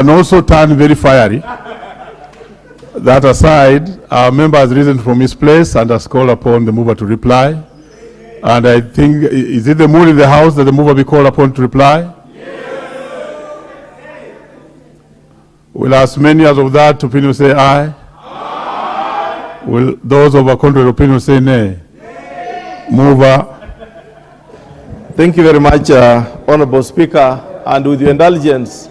and also turn very fiery. That aside, our member has risen from his place and has called upon the mover to reply. And I think, is it the mood in the House that the mover be called upon to reply? Will as many as of that opinion say aye? Aye. Will those of a contrary opinion say nay? Nay. Mover. Thank you very much, Honorable Speaker. And with your indulgence,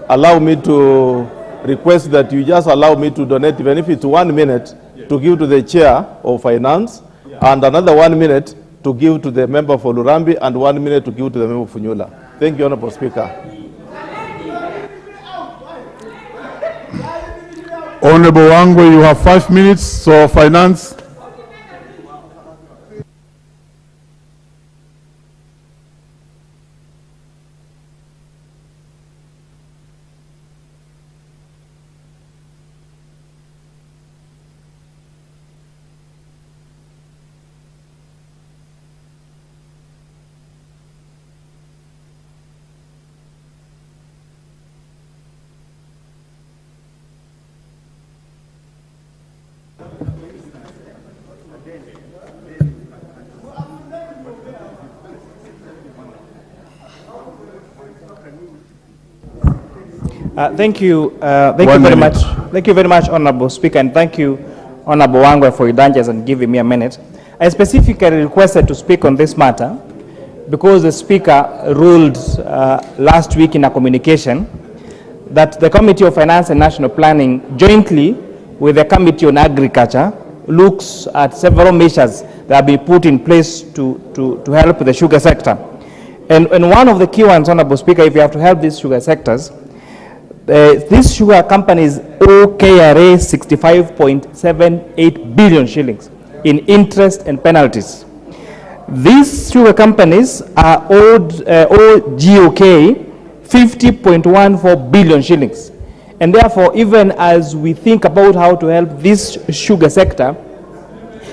allow me to request that you just allow me to donate, even if it's 1 minute, to give to the Chair of Finance, and another 1 minute to give to the member for Lurambi, and 1 minute to give to the member for Funyula. Thank you, Honorable Speaker. Honorable Wangwe, you have 5 minutes, so Finance. Thank you very much. Thank you very much, Honorable Speaker, and thank you, Honorable Wangwe, for your indulgence and giving me a minute. I specifically requested to speak on this matter because the Speaker ruled last week in a communication that the Committee of Finance and National Planning, jointly with the Committee on Agriculture, looks at several measures that have been put in place to help the sugar sector. And one of the key ones, Honorable Speaker, if you have to help these sugar sectors, these sugar companies owe KRA 65.78 billion shillings in interest and penalties. These sugar companies are owed GOK 50.14 billion shillings. And therefore, even as we think about how to help this sugar sector,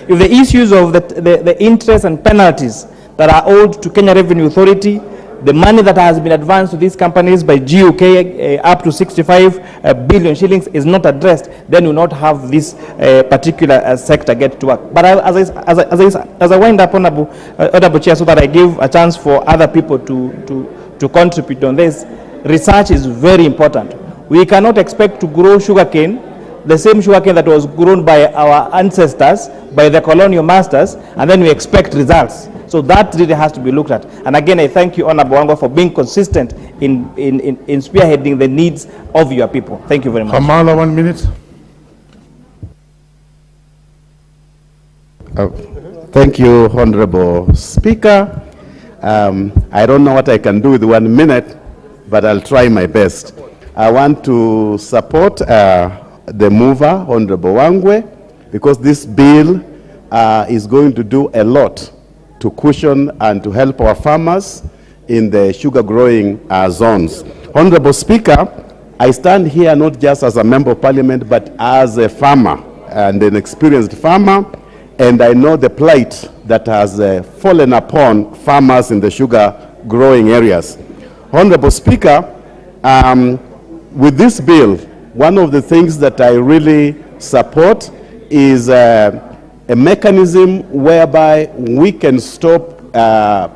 if the issues of the interest and penalties that are owed to Kenya Revenue Authority, the money that has been advanced to these companies by GOK up to 65 billion shillings is not addressed, then we will not have this particular sector get to work. But as I wind up, Honorable Chair, so that I give a chance for other people to contribute on this, research is very important. We cannot expect to grow sugarcane, the same sugarcane that was grown by our ancestors, by the colonial masters, and then we expect results. So that really has to be looked at. And again, I thank you, Honorable Wangwe, for being consistent in spearheading the needs of your people. Thank you very much. Kamala, 1 minute. Thank you, Honorable Speaker. I don't know what I can do with 1 minute, but I'll try my best. I want to support the mover, Honorable Wangwe, because this bill is going to do a lot to cushion and to help our farmers in the sugar growing zones. Honorable Speaker, I stand here not just as a member of parliament, but as a farmer and an experienced farmer, and I know the plight that has fallen upon farmers in the sugar growing areas. Honorable Speaker, with this bill, one of the things that I really support is a mechanism whereby we can stop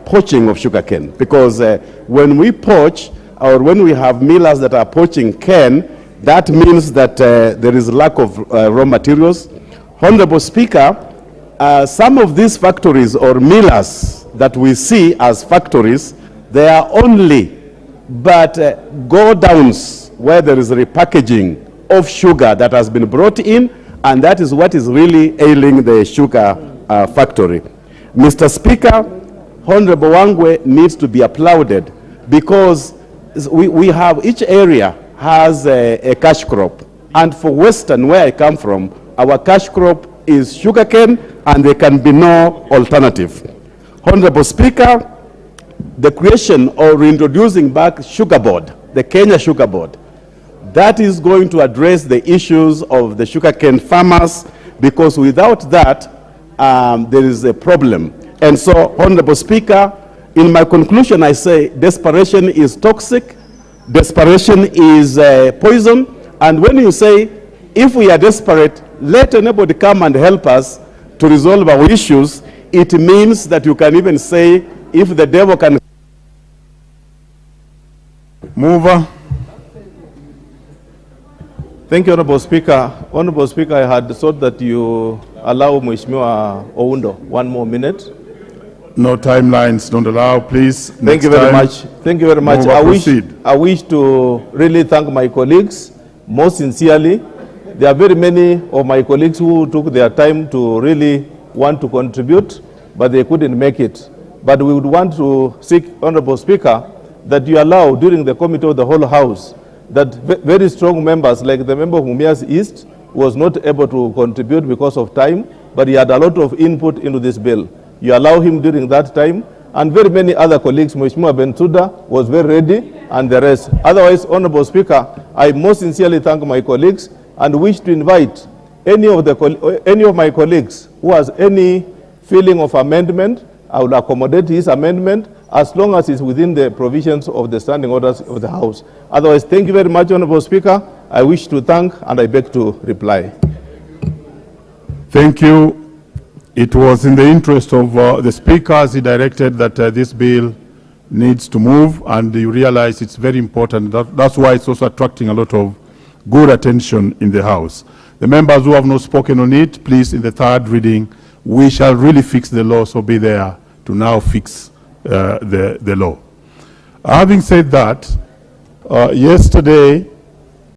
poaching of sugarcane, because when we poach or when we have millers that are poaching cane, that means that there is lack of raw materials. Honorable Speaker, some of these factories or millers that we see as factories, they are only but go downs where there is repackaging of sugar that has been brought in, and that is what is really ailing the sugar factory. Mr. Speaker, Honorable Wangwe needs to be applauded, because we have, each area has a cash crop. And for Western, where I come from, our cash crop is sugarcane, and there can be no alternative. Honorable Speaker, the creation or introducing back Sugar Board, the Kenya Sugar Board, that is going to address the issues of the sugarcane farmers, because without that, there is a problem. And so, Honorable Speaker, in my conclusion, I say desperation is toxic, desperation is poison. And when you say, if we are desperate, let anybody come and help us to resolve our issues, it means that you can even say, if the devil can. Mover. Thank you, Honorable Speaker. Honorable Speaker, I had thought that you allow Mheshimiwa Oundo 1 more minute. No timelines, don't allow, please. Thank you very much. Thank you very much. Proceed. I wish to really thank my colleagues most sincerely. There are very many of my colleagues who took their time to really want to contribute, but they couldn't make it. But we would want to seek, Honorable Speaker, that you allow during the committee of the whole House that very strong members, like the member of Mumias East, was not able to contribute because of time, but he had a lot of input into this bill. You allow him during that time, and very many other colleagues. Mheshimiwa Bensouda was very ready, and the rest. Otherwise, Honorable Speaker, I most sincerely thank my colleagues and wish to invite any of my colleagues who has any feeling of amendment. I will accommodate his amendment as long as it's within the provisions of the standing orders of the House. Otherwise, thank you very much, Honorable Speaker. I wish to thank and I beg to reply. Thank you. It was in the interest of the Speaker as he directed that this bill needs to move, and you realize it's very important. That's why it's also attracting a lot of good attention in the House. The members who have not spoken on it, please, in the third reading, we shall really fix the law, so be there to now fix the law. Having said that, yesterday